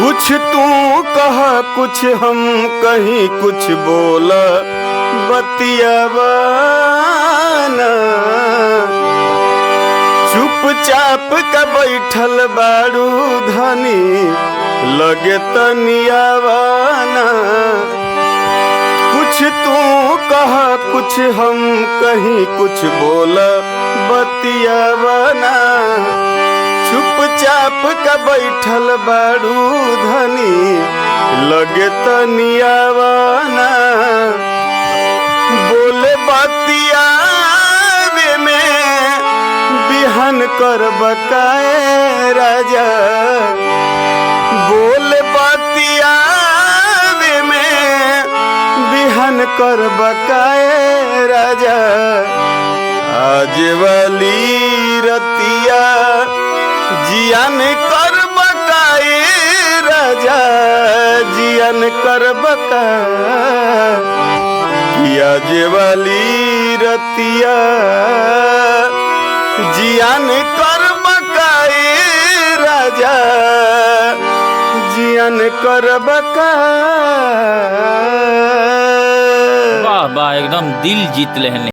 कुछ तू कह कुछ हम कहीं कुछ बोल बतियावाना। चुपचाप का बैठल बारू धनी लगे तनियावाना। कुछ तू कह कुछ हम कहीं कुछ बोल बतियावाना। चुपचाप का बैठल बारू धनी लगे तनियावाना। बोले बतियावे में बिहान कर बकाए राजा। बोले बतियावे में बिहान कर बकाए राजा। आज वाली रतिया जियान कर बकाए राजा। जियान कर बकाए आज वाली रतिया जियान कर बकाए राजा। जियान कर बकाए। वाह वाह, एकदम दिल जीत लेने।